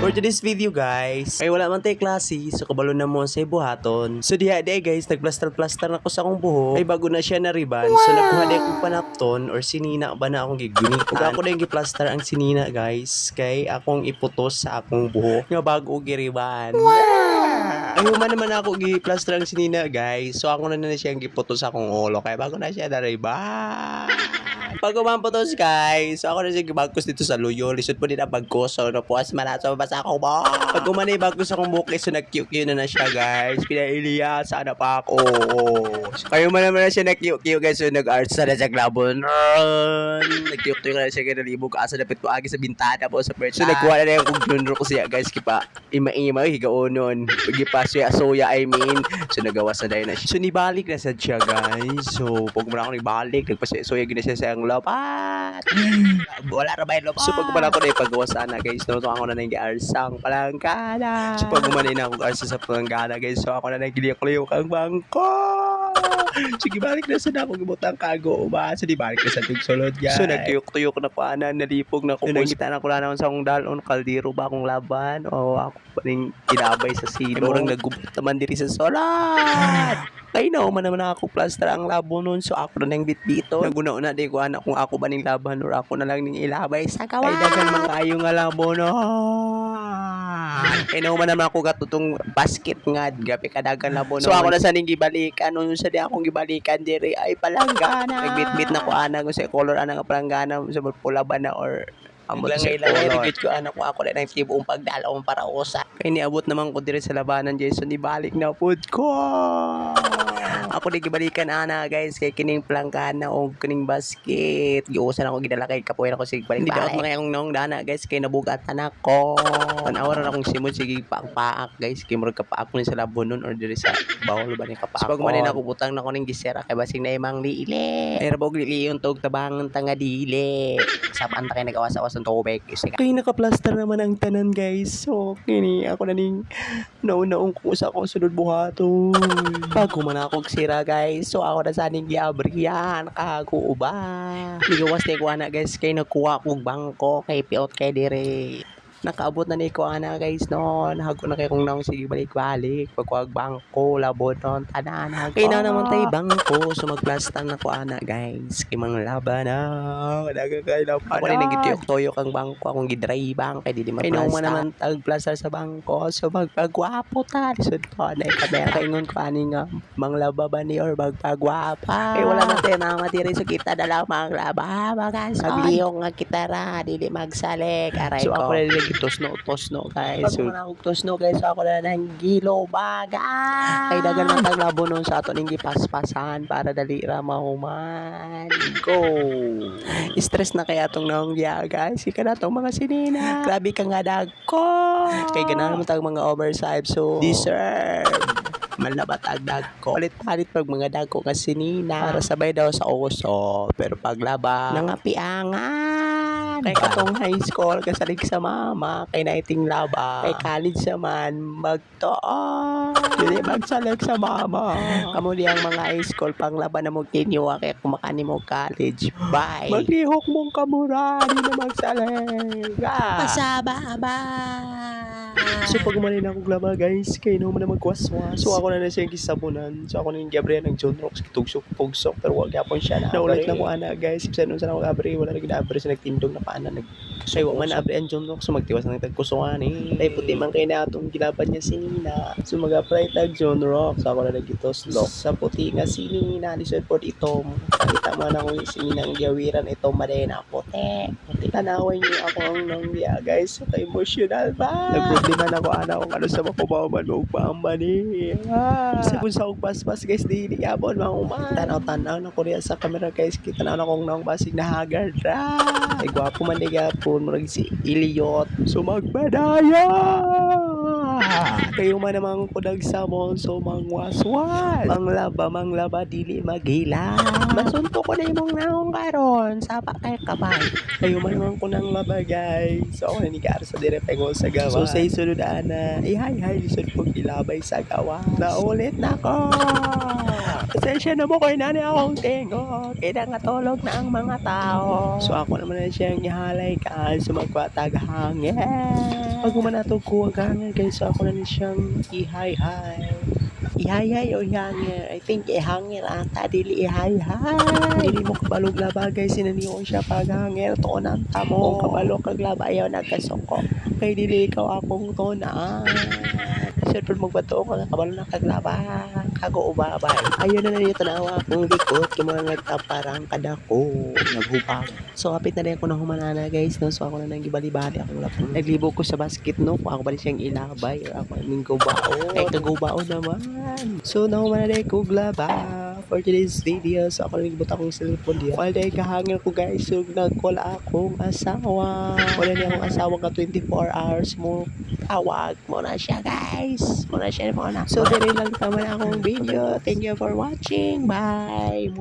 For today's video guys, ay wala man tayo klase, so kabalo na mo sa buhaton. So diha guys, nagplaster-plaster na ko sa akong buhok. Ay bago na siya na riban, so nagkuha di akong panapton or sinina ba na akong gigunitan. Ug ako na yung giplaster ang sinina guys, kay akong iputos sa akong buhok nga bago giriban. Ay human naman ako giplaster ang sinina guys, so ako na siyang giputos sa akong ulo, kay bago na siya na riban. Pag umamputos guys, so ako na siya gibagkos dito sa luyo. Lisod po din ang pagkuso. No, puwas manaso basa ako ba? Pag umanay bagkos akong buhok, so nag-cute-cute na siya guys. Pinailiya, sana pa ako. So, kayo man naman na siya nag-cute-cute guys. So nag-arts na siya glabon. Nag-cute-cute na siya kinalibog. Asa napit po agi sa bintana po sa perta. So nagkuha na yung kugjunro ko siya guys. Kipa ima-ima, higaonon. Gipa suya, I mean. So nagawas na dahil na siya. So nibalik na siya guys. So pag muna ako nibalik, nagpasuya gina siya sa ang lopat. Wala na ba yung lopat? So pag pala ako na ipagawa sana guys, no? So ako na nag-arsang palangkana. So pag umanay na akong arsa sa palangkana guys, so ako na nag-liyok-liyok ang bangko. Sige, balik na sa na akong gibutang kago ba? So di balik na sa tigsulod guys. So nagtuyok-tuyok na paanan, nalipog na ko. So nagkita na ko lang naman sa akong dalon, kaldero ba akong laban? O ako pa rin kinabay sa silo. Murang nagubot naman diri sa solat. Ay no, man naman ako plaster ang labo nun. So ako na nang bitbito. Naguna-una di ko anak kung ako ba ning laban or ako na lang ning ilabay sa kawan. Ay dagan mga kayo nga labo no. Ay no, man naman ako katutong basket nga. Gapi kadagan labo no. So ako na sa ning gibalikan. Nung sa di akong gibalikan diri ay palanggana. Nagbitbit na ko anak kung sa color anak nga palanggana. Sa pula ba na or amo lang ilang rigid ko anak ko ako na tibong pagdalaw para usa. Kay niabot naman ko dire sa labanan Jason ibalik na pud ko. Ako di gibalikan ana guys kay kining plangkana o kining basket. Giusan ako gidala kay kapuyan ako sig balik. Hindi daw mga yung nong dana guys kay nabugatan ako. Tanawaran akong simod sige paak guys kay murag kapaak ni sa labon nun or dire sa bawol ba ni kapaak. So pag manin ako butang na ko ning gisera kay basig na imang liile. Ay rabog liiyon tog tabangan tanga dili. Sapan ta kay nagawas-awas ng tubig. Kay naka-plaster naman ang tanan guys. So kini ako na ning nauna-ung kung sa akong sunod buhaton. Bago man ako sira guys. So ako na saning giabriyan kago ba. Ligawas ni ko ana guys kay nakuha kog bangko kay piot kay dire. Nakaabot na ni ko ana guys noon. Hago na kay kung naong sige balik-balik. Pagkuhag bangko, labot noon, tanan. Kay na naman tayo bangko. So magplastan na ko ana guys. Kay mga laban na. Daga kay laban na. Ako rin nagitiyok-toyok ang bangko. Akong gidry bang. Kay di magplastan. Kay naman naman tagplastar sa bangko. So magpagwapo ta. Lisod ko na ikamera. Kaingon ko ani nga. Manglaba ba ni or magpagwapa. Kay wala na tayo na matiri. So kita na lang manglaba. Magliyong nga kita ra. Dili magsalik. Aray so, ko. So ako rin tosno guys. So ako tosno guys, ako na nang gilo baga. Kay dagan man tag labo nun sa ato ning gipaspasan para dali ra mahuman. Go. Stress na kaya tong naong diya guys. Ika na tong mga sinina. Grabe ka nga dagko. Kay ganahan mo tag mga oversize so deserve. Malabat ang dagko. Palit-palit pag mga dagko nga sinina para sabay daw sa uso. Pero paglaba nangapiangan. Kay katong high school kasalig sa mama kay naiting laba kay college naman magtuon dili magsalig sa mama kamo di ang mga high school panglaban na mo kinyo kay kumakani mo college bye maglihok mong kamura di na magsalig pasaba ba. So pag umanin ako glaba guys kay no man na magwaswas so ako na siya gisabunan so ako na yung Gabriel ng John Rocks tugsok pero wag yapon siya na naulit na ko ana guys isa nun sa ako Gabriel wala na ginabre sa nagtindog na paana ay wag man abri ang John Rocks so magtiwas ng tagkusuhan ay puti man kay na atong gilaban niya sinina so mag-apply tag John Rocks so ako na nagitos lock sa puti nga sinina lisod pod itom kita man ako sinina ang gawiran itom madena puti tanawin niyo ako ang nangya guys so emotional ba nagproblema na ako ana kung ano sa makubaman mo ugpaamba ni kasi kung sa ugpas-pas guys di abon mahuman tanaw-tanaw na ko sa camera guys kita na akong nang basig na haggard ra ay gwapo man di gapon murag si Iliot so magbadaya kayo man namang kudag sa mall so mangwaswas manglaba dili magila masunto ko na imong naong karon sapa kay kabay kayo man namang kunang laba guys so ako na ni Gar sa dire pengol sa gawa so sa isunod ana hi lisod pag ilabay sa gawa naulit na ko pasensya na mo kay nani akong tingo kaya natulog na ang mga tao so ako naman na siyang ihalay ka so magpatag hangin Pag manatog ko agangan guys, so ako na ni siyang ihay-hay. Ihay-hay o ihangir? I think ihangir ata, dili ihay-hay. Dili mo kabalog laba guys, sinaniyon siya paghangir. Tuon ang tamo. Kung kabalo kag laba, ayaw nagkasuko. Kay dili ikaw akong tunaan. Siyempre magbato ko na kabalo na kaglaba. Kago ubabay. Ayun na dito na akong likod. Kaya mga nagtaparang kadako. Naghubag. So kapit na rin ako ng humanana guys. No? So ako na nang gibali-bali akong lapang. Naglibog ko sa basket no. Kung ako ba siyang ilabay. Or ako nang gubao. Ay kagubao naman. So nahuman na rin ko glaba. For today's video. So ako nang gibuta kong cellphone diya. While day kahangin ko guys. So nag-call akong asawa. Wala niya akong asawa ka 24 hours mo. Tawag mo na siya guys. Mo na siya mo na. So diri lang tama na akong video. Thank you for watching. Bye.